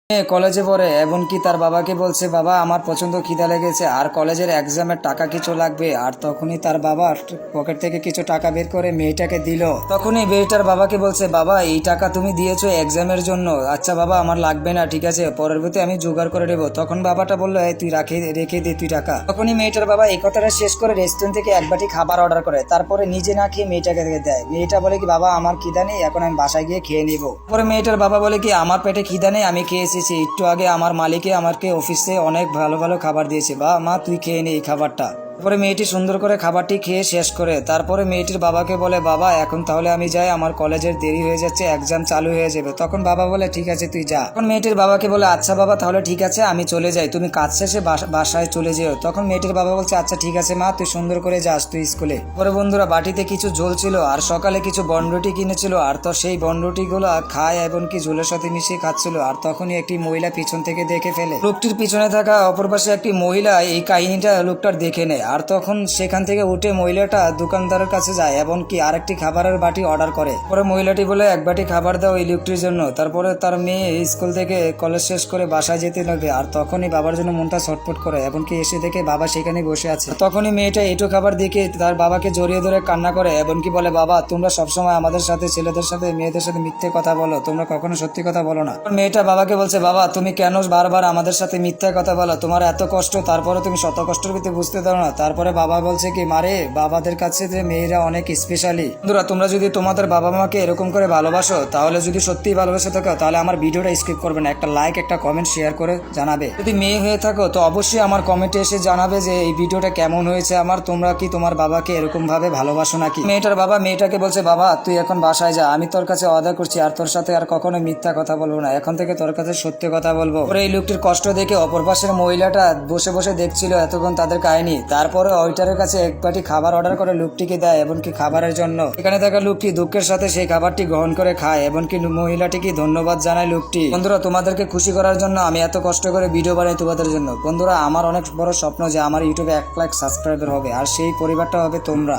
কলেজে পড়ে এবং কি তার বাবাকে বলছে, বাবা আমার প্রচন্ড খিদা লেগেছে আর কলেজের এক্সামের টাকা কিছু লাগবে। আর তখনই তার বাবা পকেট থেকে কিছু টাকা বের করে মেয়েটাকে দিল। তখনই মেয়েটার বাবাকে বলছে, বাবা এই টাকা তুমি দিয়েছো এক্সামের জন্য। আচ্ছা বাবা আমার লাগবে না, ঠিক আছে পরবর্তী আমি জোগাড় করে দেবো। তখন বাবাটা বললো, এই তুই রেখে দে তুই টাকা। তখনই মেয়েটার বাবা এই কথাটা শেষ করে রেস্টুরেন্ট থেকে এক বাটি খাবার অর্ডার করে, তারপরে নিজে না খেয়ে মেয়েটাকে দেয়। মেয়েটা বলে কি, বাবা আমার খিদা নেই, এখন আমি বাসায় গিয়ে খেয়ে নিবো। পরে মেয়েটার বাবা বলে কি, আমার পেটে খিদা নেই, আমি খেয়ে এসেছি একটু আগে, আমার মালিকে আমাকে অফিসে অনেক ভালো ভালো খাবার দিয়েছে, বা মা তুই খেয়ে নে এই খাবারটা। তারপরে মেয়েটি সুন্দর করে খাবারটি খেয়ে শেষ করে তারপরে মেয়েটির বাবাকে বলে, বাবা এখন তাহলে আমি যাই, আমার কলেজের দেরি হয়ে যাচ্ছে, এক্সাম চালু হয়ে যাবে। তখন বাবা বলে, ঠিক আছে তুই যা। তখন মেয়েটির বাবাকে বলে, আচ্ছা বাবা তাহলে ঠিক আছে আমি চলে যাই, তুমি কাজ শেষে বাসায় চলে যেও। তখন মেয়েটির বাবা বলছে, আচ্ছা ঠিক আছে মা, তুই সুন্দর করে যাস তুই স্কুলে। পরে বন্ধুরা বাটিতে কিছু ঝোল ছিল আর সকালে কিছু বনরুটি কিনেছিল, আর তো সেই বনরুটি গুলো খায় এবং কি ঝোলের সাথে মিশিয়ে খাচ্ছিল। আর তখনই একটি মহিলা পিছন থেকে দেখে ফেলে। লোকটির পিছনে থাকা অপর পাশে একটি মহিলা এই কাহিনীটা লোকটার দেখে নেয়। আর তখন সেখান থেকে উঠে মহিলাটা দোকানদারের কাছে যায় এবং কি আরেকটি খাবারের বাটি অর্ডার করে। পরে মহিলাটি বলে, এক বাটি খাবার দাও এই লোকটির জন্য। তারপরে তার মেয়ে স্কুল থেকে কলেজ শেষ করে বাসায় যেতে লাগবে। আর তখনই বাবার জন্য মনটা ছটফট করে এবং কি এসে দেখে বাবা সেখানে বসে আছে। তখনই মেয়েটা এঁটো খাবার দেখে তার বাবাকে জড়িয়ে ধরে কান্না করে এবং কি বলে, বাবা তোমরা সবসময় আমাদের সাথে ছেলেদের সাথে মেয়েদের সাথে মিথ্যে কথা বলো, তোমরা কখনো সত্যি কথা বলো না। মেয়েটা বাবাকে বলছে, বাবা তুমি কেন বারবার আমাদের সাথে মিথ্যা কথা বলো, তোমার এত কষ্ট তারপরে তুমি শত কষ্টের ভিতরে বুঝতে পারো না। তারপরে বাবা বলছে কি, মারে বাবাদের কাছে যে মেয়েরা অনেক স্পেশালি। বন্ধুরা তোমরা যদি তোমাদের বাবা মাকে এরকম করে ভালোবাসো, তাহলে যদি সত্যিই ভালোবাসে থাকো, তাহলে আমার ভিডিওটা স্কিপ করবে না, একটা লাইক একটা কমেন্ট শেয়ার করে জানাবে। যদি মেয়ে হয়ে থাকো তো অবশ্যই আমার কমেন্টে এসে জানাবে যে এই ভিডিওটা কেমন হয়েছে আমার, তোমরা কি তোমার বাবাকে এরকম ভাবে ভালোবাসো নাকি। মেয়েটার বাবা মেয়েটাকে বলছে, বাবা তুই এখন বাসায় যা, আমি তোর কাছে ওয়াদা করছি আর তোর সাথে আর কখনো মিথ্যা কথা বলবো না, এখন থেকে তোর কাছে সত্য কথা বলবো। পরে এই লোকটির কষ্ট দেখে অপর পাশের মহিলাটা বসে বসে দেখছিল এতক্ষণ তাদের কাহিনী। তারপরে ওয়েটারের কাছে এক বাটি খাবার অর্ডার করে লোকটিকে দেয় এবং কি খাবারের জন্য এখানে থাকা লোকটি দুঃখের সাথে সেই খাবারটি গ্রহণ করে খায় এবং কি মহিলাটিকে ধন্যবাদ জানায় লোকটি। বন্ধুরা তোমাদেরকে খুশি করার জন্য আমি এত কষ্ট করে ভিডিও বানাই তোমাদের জন্য। বন্ধুরা আমার অনেক বড় স্বপ্ন যে আমার ইউটিউবে 1 লাখ সাবস্ক্রাইবার হবে আর সেই পরিবারটা হবে তোমরা।